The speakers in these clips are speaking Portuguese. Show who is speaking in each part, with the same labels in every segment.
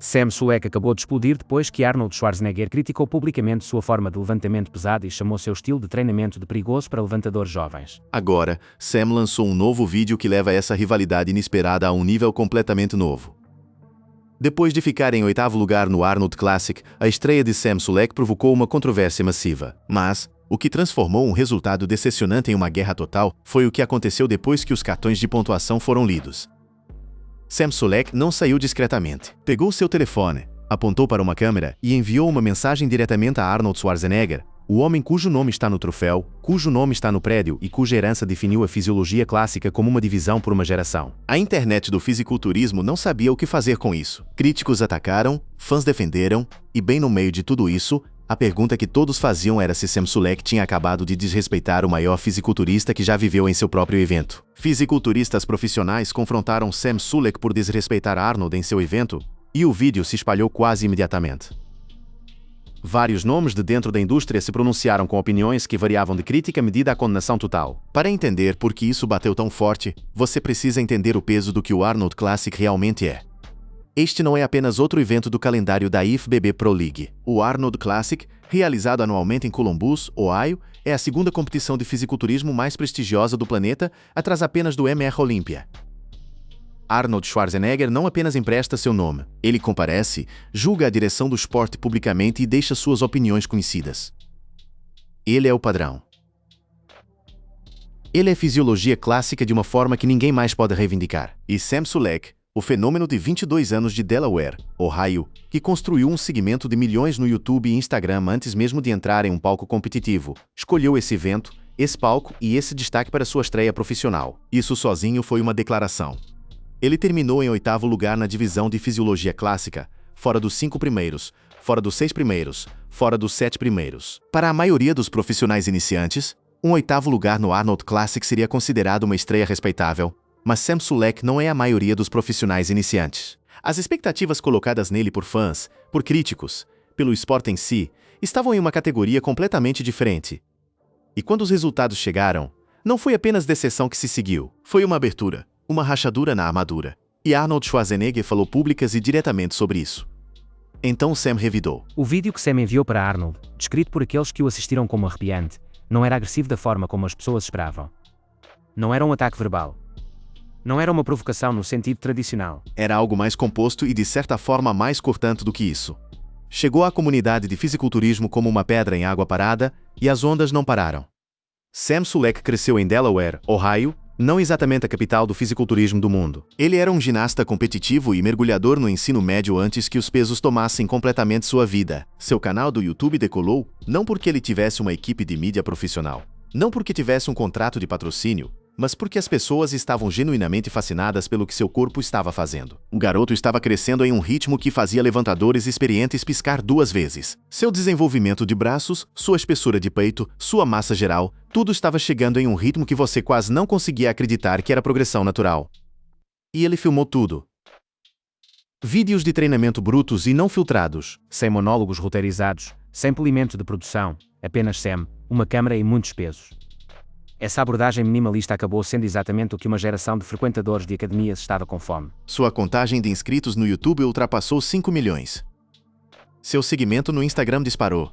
Speaker 1: Sam Sulek acabou de explodir depois que Arnold Schwarzenegger criticou publicamente sua forma de levantamento pesado e chamou seu estilo de treinamento de perigoso para levantadores jovens.
Speaker 2: Agora, Sam lançou um novo vídeo que leva essa rivalidade inesperada a um nível completamente novo. Depois de ficar em 8º lugar no Arnold Classic, a estreia de Sam Sulek provocou uma controvérsia massiva. Mas, o que transformou um resultado decepcionante em uma guerra total foi o que aconteceu depois que os cartões de pontuação foram lidos. Sam Sulek não saiu discretamente. Pegou seu telefone, apontou para uma câmera e enviou uma mensagem diretamente a Arnold Schwarzenegger, o homem cujo nome está no troféu, cujo nome está no prédio e cuja herança definiu a fisiologia clássica como uma divisão por uma geração. A internet do fisiculturismo não sabia o que fazer com isso. Críticos atacaram, fãs defenderam, e bem no meio de tudo isso, a pergunta que todos faziam era se Sam Sulek tinha acabado de desrespeitar o maior fisiculturista que já viveu em seu próprio evento. Fisiculturistas profissionais confrontaram Sam Sulek por desrespeitar Arnold em seu evento, e o vídeo se espalhou quase imediatamente. Vários nomes de dentro da indústria se pronunciaram com opiniões que variavam de crítica medida à condenação total. Para entender por que isso bateu tão forte, você precisa entender o peso do que o Arnold Classic realmente é. Este não é apenas outro evento do calendário da IFBB Pro League. O Arnold Classic, realizado anualmente em Columbus, Ohio, é a segunda competição de fisiculturismo mais prestigiosa do planeta, atrás apenas do MR Olympia. Arnold Schwarzenegger não apenas empresta seu nome, ele comparece, julga a direção do esporte publicamente e deixa suas opiniões conhecidas. Ele é o padrão. Ele é fisiologia clássica de uma forma que ninguém mais pode reivindicar. E Sam Sulek, o fenômeno de 22 anos de Delaware, Ohio, que construiu um segmento de milhões no YouTube e Instagram antes mesmo de entrar em um palco competitivo, escolheu esse evento, esse palco e esse destaque para sua estreia profissional. Isso sozinho foi uma declaração. Ele terminou em 8º lugar na divisão de fisiologia clássica, fora dos 5 primeiros, fora dos 6 primeiros, fora dos 7 primeiros. Para a maioria dos profissionais iniciantes, um 8º lugar no Arnold Classic seria considerado uma estreia respeitável, mas Sam Sulek não é a maioria dos profissionais iniciantes. As expectativas colocadas nele por fãs, por críticos, pelo esporte em si, estavam em uma categoria completamente diferente. E quando os resultados chegaram, não foi apenas decepção que se seguiu, foi uma abertura. Uma rachadura na armadura. E Arnold Schwarzenegger falou públicas e diretamente sobre isso. Então Sam revidou.
Speaker 1: O vídeo que Sam enviou para Arnold, descrito por aqueles que o assistiram como arrepiante, não era agressivo da forma como as pessoas esperavam. Não era um ataque verbal. Não era uma provocação no sentido tradicional.
Speaker 2: Era algo mais composto e de certa forma mais cortante do que isso. Chegou à comunidade de fisiculturismo como uma pedra em água parada, e as ondas não pararam. Sam Sulek cresceu em Delaware, Ohio, não exatamente a capital do fisiculturismo do mundo. Ele era um ginasta competitivo e mergulhador no ensino médio antes que os pesos tomassem completamente sua vida. Seu canal do YouTube decolou, não porque ele tivesse uma equipe de mídia profissional, não porque tivesse um contrato de patrocínio, mas porque as pessoas estavam genuinamente fascinadas pelo que seu corpo estava fazendo. O garoto estava crescendo em um ritmo que fazia levantadores experientes piscar 2 vezes. Seu desenvolvimento de braços, sua espessura de peito, sua massa geral, tudo estava chegando em um ritmo que você quase não conseguia acreditar que era progressão natural. E ele filmou tudo. Vídeos de treinamento brutos e não filtrados,
Speaker 1: sem monólogos roteirizados, sem polimento de produção, apenas Sam, uma câmera e muitos pesos. Essa abordagem minimalista acabou sendo exatamente o que uma geração de frequentadores de academias estava com fome.
Speaker 2: Sua contagem de inscritos no YouTube ultrapassou 5 milhões. Seu seguimento no Instagram disparou.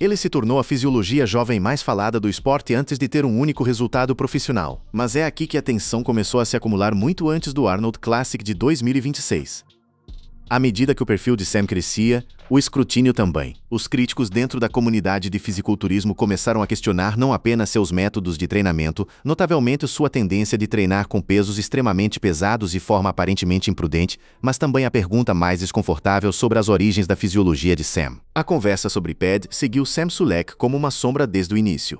Speaker 2: Ele se tornou a fisiologia jovem mais falada do esporte antes de ter um único resultado profissional. Mas é aqui que a tensão começou a se acumular muito antes do Arnold Classic de 2026. À medida que o perfil de Sam crescia, o escrutínio também. Os críticos dentro da comunidade de fisiculturismo começaram a questionar não apenas seus métodos de treinamento, notavelmente sua tendência de treinar com pesos extremamente pesados de forma aparentemente imprudente, mas também a pergunta mais desconfortável sobre as origens da fisiologia de Sam. A conversa sobre PED seguiu Sam Sulek como uma sombra desde o início.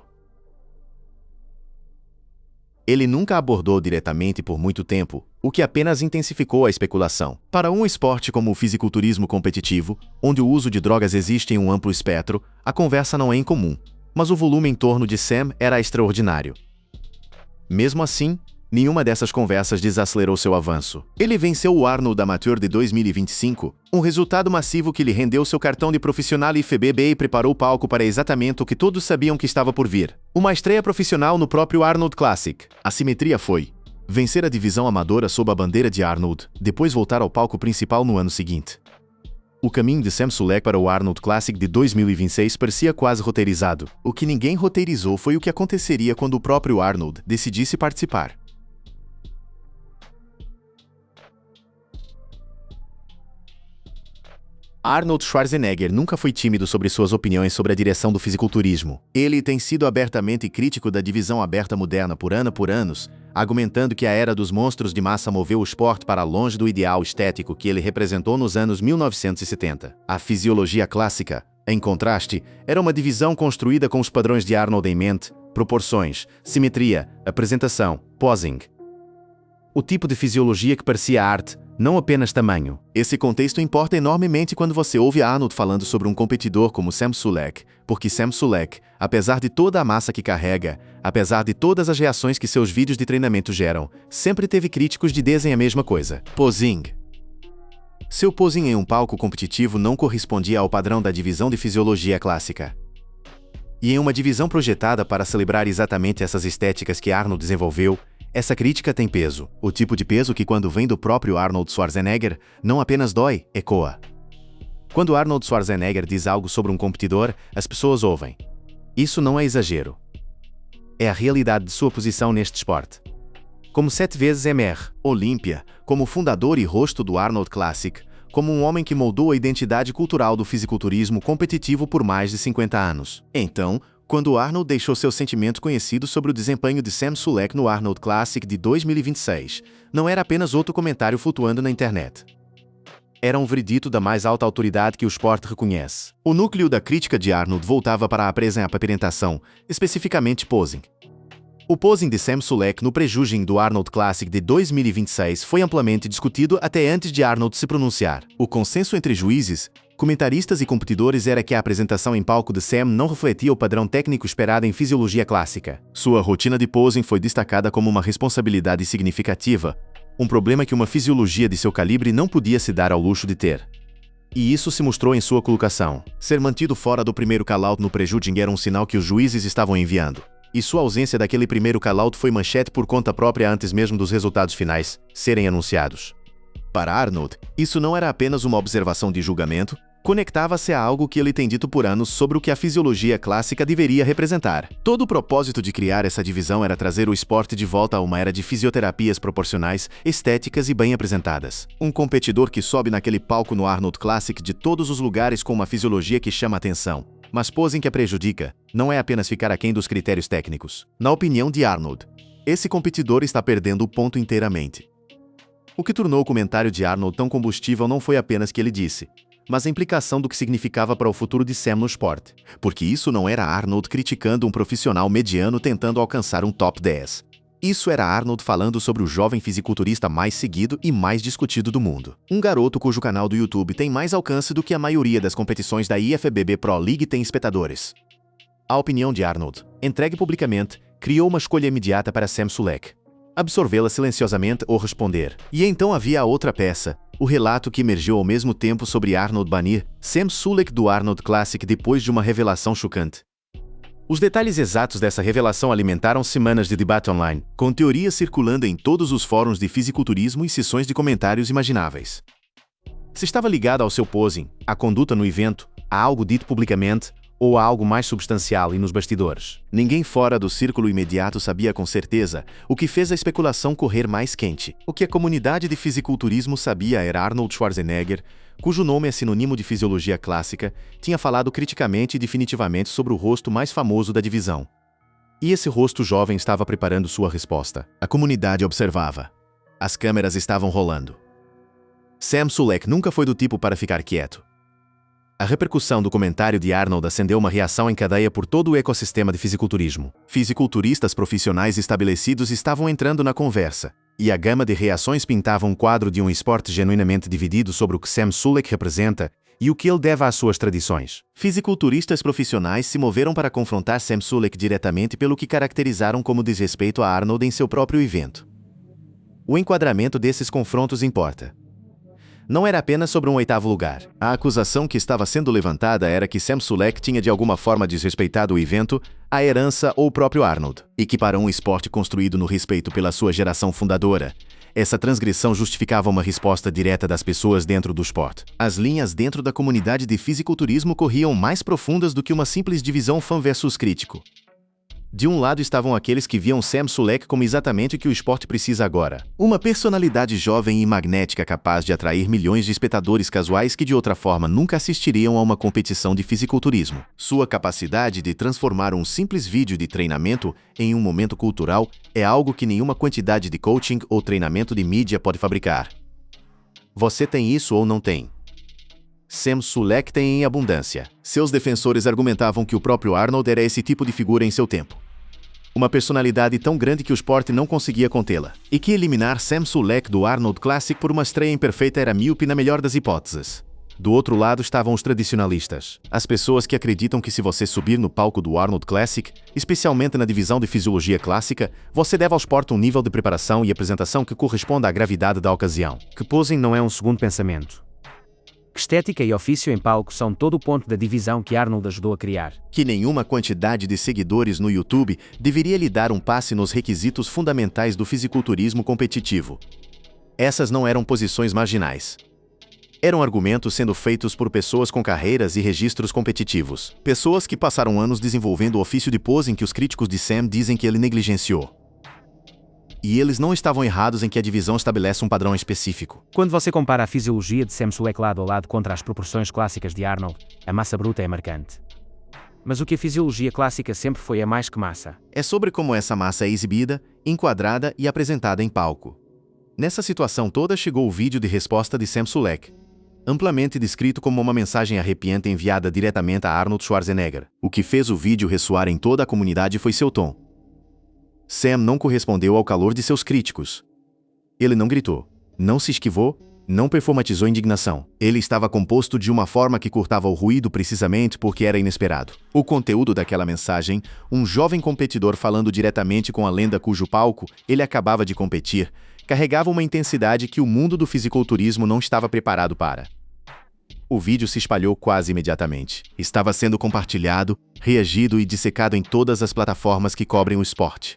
Speaker 2: Ele nunca abordou diretamente por muito tempo, o que apenas intensificou a especulação. Para um esporte como o fisiculturismo competitivo, onde o uso de drogas existe em um amplo espectro, a conversa não é incomum, mas o volume em torno de Sam era extraordinário. Mesmo assim, nenhuma dessas conversas desacelerou seu avanço. Ele venceu o Arnold Amateur de 2025, um resultado massivo que lhe rendeu seu cartão de profissional IFBB e preparou o palco para exatamente o que todos sabiam que estava por vir. Uma estreia profissional no próprio Arnold Classic. A simetria foi vencer a divisão amadora sob a bandeira de Arnold, depois voltar ao palco principal no ano seguinte. O caminho de Sam Sulek para o Arnold Classic de 2026 parecia quase roteirizado. O que ninguém roteirizou foi o que aconteceria quando o próprio Arnold decidisse participar. Arnold Schwarzenegger nunca foi tímido sobre suas opiniões sobre a direção do fisiculturismo. Ele tem sido abertamente crítico da divisão aberta moderna por anos, argumentando que a era dos monstros de massa moveu o esporte para longe do ideal estético que ele representou nos anos 1970. A fisiologia clássica, em contraste, era uma divisão construída com os padrões de Arnold em mente: proporções, simetria, apresentação, posing. O tipo de fisiologia que parecia arte, não apenas tamanho. Esse contexto importa enormemente quando você ouve Arnold falando sobre um competidor como Sam Sulek, porque Sam Sulek, apesar de toda a massa que carrega, apesar de todas as reações que seus vídeos de treinamento geram, sempre teve críticos de dizem a mesma coisa: posing. Seu posing em um palco competitivo não correspondia ao padrão da divisão de fisiologia clássica. E em uma divisão projetada para celebrar exatamente essas estéticas que Arnold desenvolveu, essa crítica tem peso, o tipo de peso que quando vem do próprio Arnold Schwarzenegger, não apenas dói, ecoa. Quando Arnold Schwarzenegger diz algo sobre um competidor, as pessoas ouvem. Isso não é exagero. É a realidade de sua posição neste esporte. Como 7 vezes MR Olímpia, como fundador e rosto do Arnold Classic, como um homem que moldou a identidade cultural do fisiculturismo competitivo por mais de 50 anos. Então, quando Arnold deixou seu sentimento conhecido sobre o desempenho de Sam Sulek no Arnold Classic de 2026, não era apenas outro comentário flutuando na internet. Era um veredito da mais alta autoridade que o esporte reconhece. O núcleo da crítica de Arnold voltava para a apresentação, especificamente posing. O posing de Sam Sulek no prejudging do Arnold Classic de 2026 foi amplamente discutido até antes de Arnold se pronunciar. O consenso entre juízes, comentaristas e competidores era que a apresentação em palco de Sam não refletia o padrão técnico esperado em fisiologia clássica. Sua rotina de posing foi destacada como uma responsabilidade significativa, um problema que uma fisiologia de seu calibre não podia se dar ao luxo de ter. E isso se mostrou em sua colocação. Ser mantido fora do primeiro call-out no prejudging era um sinal que os juízes estavam enviando. E sua ausência daquele primeiro call-out foi manchete por conta própria antes mesmo dos resultados finais serem anunciados. Para Arnold, isso não era apenas uma observação de julgamento, conectava-se a algo que ele tem dito por anos sobre o que a fisiologia clássica deveria representar. Todo o propósito de criar essa divisão era trazer o esporte de volta a uma era de fisioterapias proporcionais, estéticas e bem apresentadas. Um competidor que sobe naquele palco no Arnold Classic de todos os lugares com uma fisiologia que chama atenção, mas posing que a prejudica, não é apenas ficar aquém dos critérios técnicos. Na opinião de Arnold, esse competidor está perdendo o ponto inteiramente. O que tornou o comentário de Arnold tão combustível não foi apenas que ele disse, mas a implicação do que significava para o futuro de Sam no esporte. Porque isso não era Arnold criticando um profissional mediano tentando alcançar um top 10. Isso era Arnold falando sobre o jovem fisiculturista mais seguido e mais discutido do mundo. Um garoto cujo canal do YouTube tem mais alcance do que a maioria das competições da IFBB Pro League tem espectadores. A opinião de Arnold, entregue publicamente, criou uma escolha imediata para Sam Sulek: absorvê-la silenciosamente ou responder. E então havia a outra peça, o relato que emergiu ao mesmo tempo sobre Arnold banir Sam Sulek do Arnold Classic depois de uma revelação chocante. Os detalhes exatos dessa revelação alimentaram semanas de debate online, com teorias circulando em todos os fóruns de fisiculturismo e sessões de comentários imagináveis. Se estava ligado ao seu posing, à conduta no evento, a algo dito publicamente, ou a algo mais substancial e nos bastidores. Ninguém fora do círculo imediato sabia com certeza, o que fez a especulação correr mais quente. O que a comunidade de fisiculturismo sabia era Arnold Schwarzenegger, cujo nome é sinônimo de fisiologia clássica, tinha falado criticamente e definitivamente sobre o rosto mais famoso da divisão. E esse rosto jovem estava preparando sua resposta. A comunidade observava. As câmeras estavam rolando. Sam Sulek nunca foi do tipo para ficar quieto. A repercussão do comentário de Arnold acendeu uma reação em cadeia por todo o ecossistema de fisiculturismo. Fisiculturistas profissionais estabelecidos estavam entrando na conversa, e a gama de reações pintava um quadro de um esporte genuinamente dividido sobre o que Sam Sulek representa e o que ele deve às suas tradições. Fisiculturistas profissionais se moveram para confrontar Sam Sulek diretamente pelo que caracterizaram como desrespeito a Arnold em seu próprio evento. O enquadramento desses confrontos importa. não era apenas sobre um oitavo lugar. A acusação que estava sendo levantada era que Sam Sulek tinha de alguma forma desrespeitado o evento, a herança ou o próprio Arnold, e que para um esporte construído no respeito pela sua geração fundadora, essa transgressão justificava uma resposta direta das pessoas dentro do esporte. As linhas dentro da comunidade de fisiculturismo corriam mais profundas do que uma simples divisão fã versus crítico. De um lado estavam aqueles que viam Sam Sulek como exatamente o que o esporte precisa agora. Uma personalidade jovem e magnética capaz de atrair milhões de espectadores casuais que de outra forma nunca assistiriam a uma competição de fisiculturismo. Sua capacidade de transformar um simples vídeo de treinamento em um momento cultural é algo que nenhuma quantidade de coaching ou treinamento de mídia pode fabricar. Você tem isso ou não tem? Sam Sulek tem em abundância. Seus defensores argumentavam que o próprio Arnold era esse tipo de figura em seu tempo. Uma personalidade tão grande que o esporte não conseguia contê-la. E que eliminar Sam Sulek do Arnold Classic por uma estreia imperfeita era míope na melhor das hipóteses. Do outro lado estavam os tradicionalistas. As pessoas que acreditam que se você subir no palco do Arnold Classic, especialmente na divisão de fisiologia clássica, você deve ao esporte um nível de preparação e apresentação que corresponda à gravidade da ocasião.
Speaker 1: Que posing não é um segundo pensamento. Que estética e ofício em palco são todo o ponto da divisão que Arnold ajudou a criar.
Speaker 2: Que nenhuma quantidade de seguidores no YouTube deveria lhe dar um passe nos requisitos fundamentais do fisiculturismo competitivo. Essas não eram posições marginais. Eram argumentos sendo feitos por pessoas com carreiras e registros competitivos. Pessoas que passaram anos desenvolvendo o ofício de posing que os críticos de Sam dizem que ele negligenciou. E eles não estavam errados em que a divisão estabelece um padrão específico.
Speaker 1: Quando você compara a fisiologia de Sam Sulek lado a lado contra as proporções clássicas de Arnold, a massa bruta é marcante. Mas o que a fisiologia clássica sempre foi é mais que massa.
Speaker 2: É sobre como essa massa é exibida, enquadrada e apresentada em palco. Nessa situação toda chegou o vídeo de resposta de Sam Sulek, amplamente descrito como uma mensagem arrepiante enviada diretamente a Arnold Schwarzenegger. O que fez o vídeo ressoar em toda a comunidade foi seu tom. Sam não correspondeu ao calor de seus críticos. Ele não gritou, não se esquivou, não performatizou indignação. Ele estava composto de uma forma que cortava o ruído precisamente porque era inesperado. O conteúdo daquela mensagem, um jovem competidor falando diretamente com a lenda cujo palco ele acabava de competir, carregava uma intensidade que o mundo do fisiculturismo não estava preparado para. O vídeo se espalhou quase imediatamente. Estava sendo compartilhado, reagido e dissecado em todas as plataformas que cobrem o esporte.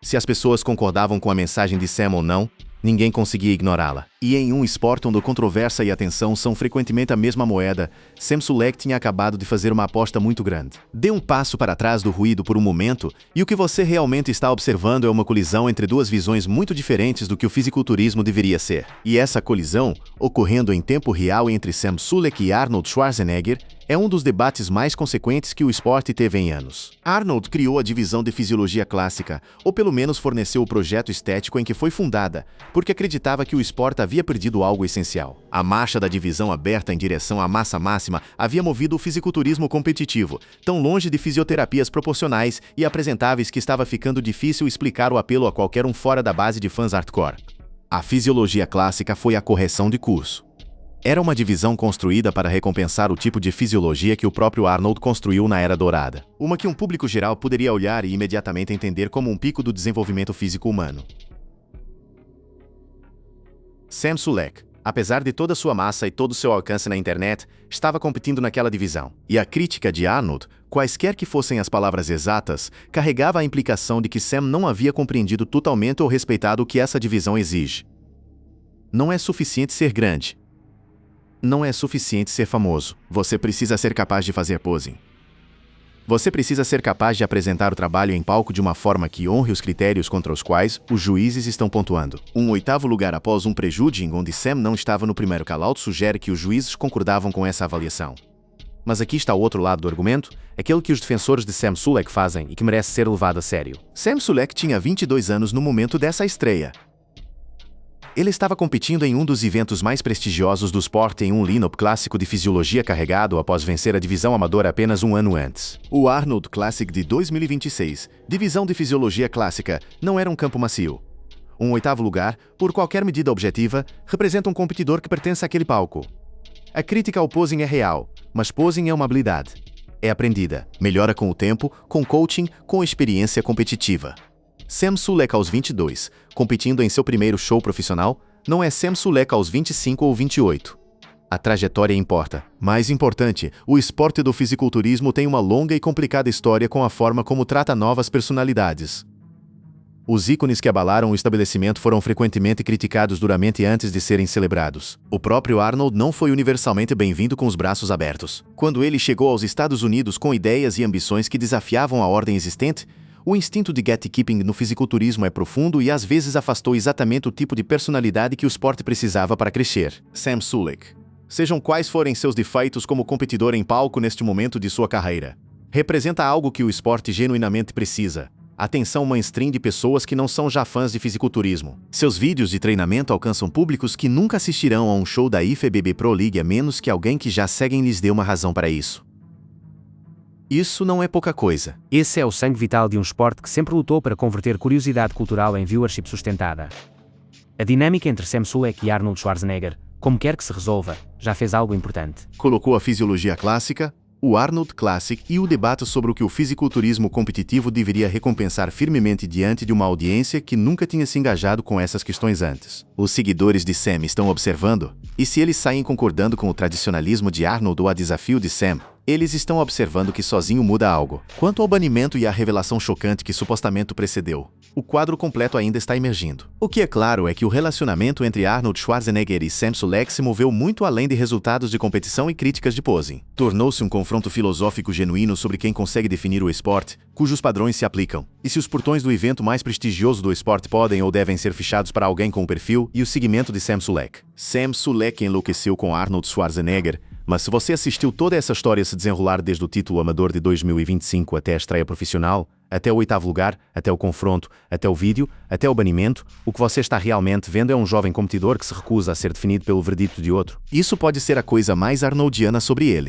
Speaker 2: Se as pessoas concordavam com a mensagem de Sam ou não, ninguém conseguia ignorá-la. E em um esporte onde controvérsia e atenção são frequentemente a mesma moeda, Sam Sulek tinha acabado de fazer uma aposta muito grande. Dê um passo para trás do ruído por um momento e o que você realmente está observando é uma colisão entre duas visões muito diferentes do que o fisiculturismo deveria ser. E essa colisão, ocorrendo em tempo real entre Sam Sulek e Arnold Schwarzenegger, é um dos debates mais consequentes que o esporte teve em anos. Arnold criou a divisão de fisiologia clássica, ou pelo menos forneceu o projeto estético em que foi fundada, porque acreditava que o esporte havia perdido algo essencial. A marcha da divisão aberta em direção à massa máxima havia movido o fisiculturismo competitivo, tão longe de fisioterapias proporcionais e apresentáveis que estava ficando difícil explicar o apelo a qualquer um fora da base de fãs hardcore. A fisiologia clássica foi a correção de curso. Era uma divisão construída para recompensar o tipo de fisiologia que o próprio Arnold construiu na Era Dourada. Uma que um público geral poderia olhar e imediatamente entender como um pico do desenvolvimento físico humano. Sam Sulek, apesar de toda sua massa e todo seu alcance na internet, estava competindo naquela divisão. E a crítica de Arnold, quaisquer que fossem as palavras exatas, carregava a implicação de que Sam não havia compreendido totalmente ou respeitado o que essa divisão exige. Não é suficiente ser grande. Não é suficiente ser famoso. Você precisa ser capaz de fazer posing. Você precisa ser capaz de apresentar o trabalho em palco de uma forma que honre os critérios contra os quais os juízes estão pontuando. Um oitavo lugar após um prejudging onde Sam não estava no primeiro call-out sugere que os juízes concordavam com essa avaliação. Mas aqui está o outro lado do argumento, aquele que os defensores de Sam Sulek fazem e que merece ser levado a sério. Sam Sulek tinha 22 anos no momento dessa estreia. Ele estava competindo em um dos eventos mais prestigiosos do esporte em um line-up clássico de fisiologia carregado após vencer a divisão amadora apenas um ano antes. O Arnold Classic de 2026, divisão de fisiologia clássica, não era um campo macio. Um oitavo lugar, por qualquer medida objetiva, representa um competidor que pertence àquele palco. A crítica ao posing é real, mas posing é uma habilidade. É aprendida, melhora com o tempo, com coaching, com experiência competitiva. Sam Sulek aos 22, competindo em seu primeiro show profissional, Não é Sam Sulek aos 25 ou 28. A trajetória importa. Mais importante, o esporte do fisiculturismo tem uma longa e complicada história com a forma como trata novas personalidades. Os ícones que abalaram o estabelecimento foram frequentemente criticados duramente antes de serem celebrados. O próprio Arnold não foi universalmente bem-vindo com os braços abertos. Quando ele chegou aos Estados Unidos com ideias e ambições que desafiavam a ordem existente, o instinto de gatekeeping no fisiculturismo é profundo e às vezes afastou exatamente o tipo de personalidade que o esporte precisava para crescer. Sam Sulek. Sejam quais forem seus defeitos como competidor em palco neste momento de sua carreira, representa algo que o esporte genuinamente precisa: atenção mainstream de pessoas que não são já fãs de fisiculturismo. Seus vídeos de treinamento alcançam públicos que nunca assistirão a um show da IFBB Pro League a menos que alguém que já seguem lhes dê uma razão para isso. Isso não é pouca coisa.
Speaker 1: Esse é o sangue vital de um esporte que sempre lutou para converter curiosidade cultural em viewership sustentada. A dinâmica entre Sam Sulek e Arnold Schwarzenegger, como quer que se resolva, já fez algo importante.
Speaker 2: Colocou a fisiologia clássica, o Arnold Classic e o debate sobre o que o fisiculturismo competitivo deveria recompensar firmemente diante de uma audiência que nunca tinha se engajado com essas questões antes. Os seguidores de Sam estão observando, e se eles saem concordando com o tradicionalismo de Arnold ou a desafio de Sam, eles estão observando que sozinho muda algo. Quanto ao banimento e à revelação chocante que supostamente o precedeu, o quadro completo ainda está emergindo. O que é claro é que o relacionamento entre Arnold Schwarzenegger e Sam Sulek se moveu muito além de resultados de competição e críticas de posing. Tornou-se um confronto filosófico genuíno sobre quem consegue definir o esporte, cujos padrões se aplicam, e se os portões do evento mais prestigioso do esporte podem ou devem ser fechados para alguém com o perfil e o segmento de Sam Sulek. Sam Sulek enlouqueceu com Arnold Schwarzenegger, mas se você assistiu toda essa história se desenrolar desde o título amador de 2025 até a estreia profissional, até o 8º lugar, até o confronto, até o vídeo, até o banimento, o que você está realmente vendo é um jovem competidor que se recusa a ser definido pelo verdito de outro. Isso pode ser a coisa mais arnoldiana sobre ele.